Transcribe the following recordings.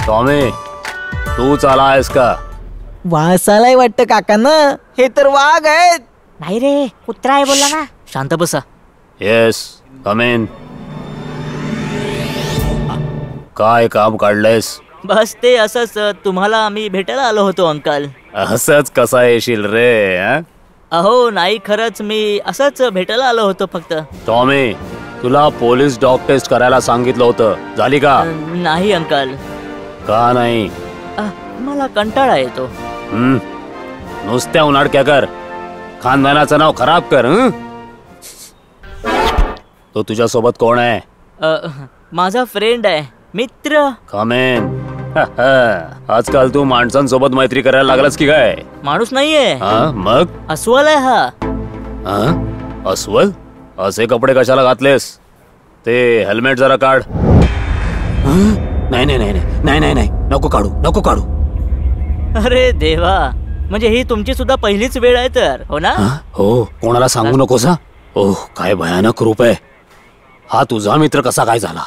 Tommy, तूच आला आहेस का? वासालाय वाटतं काकांना, हे तर वाघ आहेत. नाही रे, कुत्रा आहे बोलला ना. शांत बसा. Yes, come in. काय काम काढलंयस? बस ते असंच तुम्हाला आम्ही भेटायला आलो होतो अंकल. असंच कसा येशील रे? अहो नाही, खरंच मी असंच भेटायला आलो होतो फक्त. टॉमी, तुला पोलीस डॉग टेस्ट करायला सांगितलं होतं, झाली का? नाही अंकल. का नाही? मला कंटाळा येतो. नुसत्या उन्हाळक्या कर, खानदानाचं नाव खराब कर. तो तुझ्या सोबत कोण आहे? माझा फ्रेंड आहे, मित्र. कमेन. आजकाल तू माणसांसोबत मैत्री करायला लागलास की काय? माणूस नाहीये. मग अस्वल आहे हा. अस्वल? असे कपडे कशाला घातलेस? ते हेल्मेट जरा काढ. नाही नाही नाही नाही नाही नाही, नको काढू, नको काढू. अरे देवा, म्हणजे ही तुमची सुद्धा पहिलीच वेळ आहे तर, हो ना? हो, कोणाला सांगू नकोस. ओह, काय भयानक रूप आहे. हा तुझा मित्र कसा काय झाला?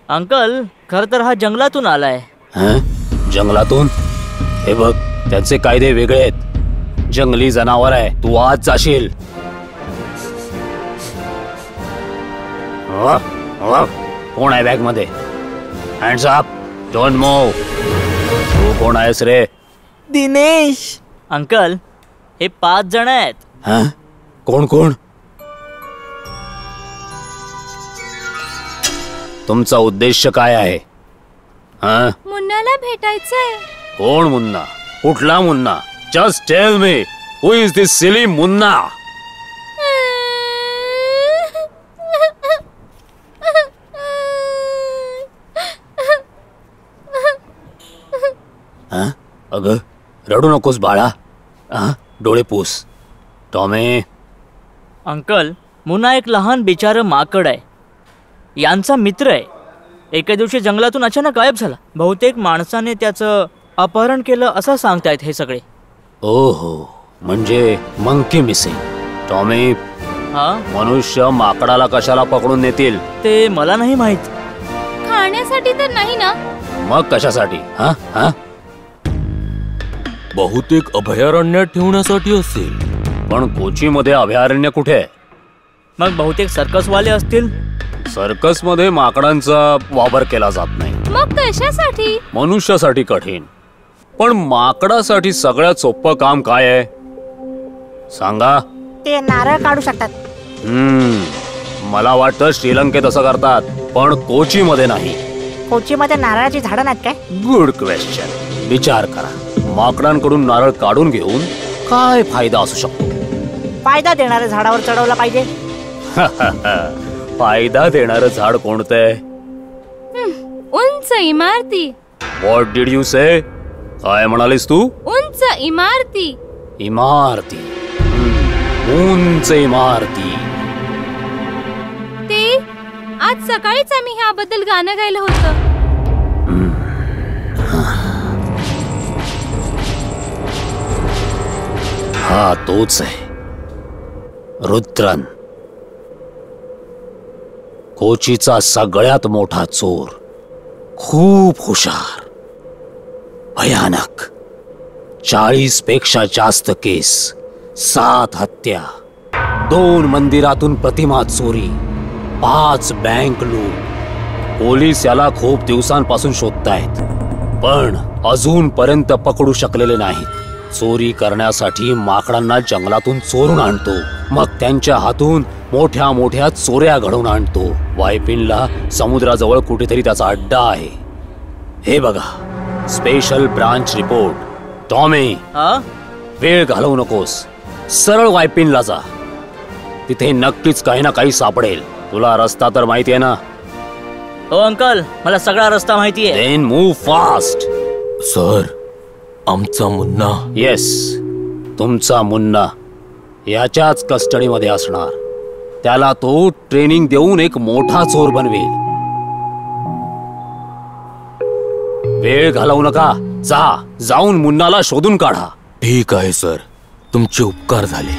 अंकल, खर तर हा जंगलातून आलाय. जंगलातून? हे बघ, त्याचे कायदे वेगळे आहेत. जंगली जनावर आहे, तू आज जाशील. कोण आहे बॅग मध्ये? Hands up, don't move. तू कोण आहेस रे? दिनेश. अंकल, हे 5 जण आहेत. कोण कोण? तुमचा उद्देश काय आहे? मुन्नाला भेटायचंय. कोण मुन्ना? कुठला Munna? Just tell me, who is this silly Munna? अगं, रडू नकोस बाळा. डोळे पुस. टॉमी. अंकल, मुन्ना एक लहान बिचार माकड आहे. यांचा मित्र आहे. एके दिवशी जंगलातून अचानक गायब झाला. बहुतेक माणसाने त्याचं अपहरण केलं असं सांगतायत हे सगळे. ओहो, म्हणजे मंकी मिसिंग. टॉमी, मनुष्य माकडाला कशाला पकडून नेतील? ते मला नाही माहित. खाण्यासाठी तर नाही ना? मग कशासाठी? बहुतेक अभयारण्यात ठेवण्यासाठी असेल. पण कोची मध्ये अभयारण्य कुठे आहे? मग बहुतेक सर्कसवाले असतील. सर्कस मध्ये माकडांचा वापर केला जात नाही. मग कशासाठी? मनुष्यासाठी कठीण, पण माकडासाठी सगळ्यात सोपं काम काय आहे सांगा? ते नारळ काढू शकतात. मला वाटतं श्रीलंकेत असं करतात, पण कोची मध्ये नाही. कोची मध्ये नारळाची झाडं नाहीत काय? Good question. विचार करा, माकडांकडून नारळ काढून घेऊन काय फायदा असू शकतो? फायदा देणाऱ्या झाडावर चढवला पाहिजे. फायदा देणारं झाड कोणतं आहे? उंच इमारती. व्हॉट डिड यू से? काय म्हणालीस तू? उंच इमारती. इमारती. उंच इमारती. ते आज सकाळीच आम्ही ह्याबद्दल गाणं गायलं होतं. हा तोच आहे, रुद्रन. कोचीचा सगळ्यात मोठा चोर. खूप हुशार, भयानक. 40 पेक्षा जास्त केस, 7 हत्या, 2 मंदिरातून प्रतिमा चोरी, 5 बँक लूट. पोलीस याला खूप दिवसांपासून शोधतायत, पण अजूनपर्यंत पकडू शकलेले नाहीत. चोरी करण्यासाठी माकडांना जंगलातून चोरून आणतो, मग त्यांच्या हातून मोठ्या मोठ्या चोऱ्या घडवून आणतो. वायपिनला समुद्राजवळ कुठेतरी त्याचा अड्डा आहे. हे बघा, स्पेशल ब्रांच रिपोर्ट. टॉमी, वेळ घालवू नकोस, सरळ वायपिनला जा. तिथे नक्कीच काही ना काही सापडेल. तुला रस्ता तर माहिती आहे ना? हो अंकल, मला सगळा रस्ता माहिती आहे. Then move fast. सर, आमचा मुन्ना. येस, तुमचा मुन्ना याच्याच कस्टडीमध्ये असणार. त्याला तो ट्रेनिंग देऊन एक मोठा चोर बनवेल. वेळ घालवू नका, जाऊन मुन्नाला शोधून काढा. ठीक आहे सर, तुमचे उपकार झाले.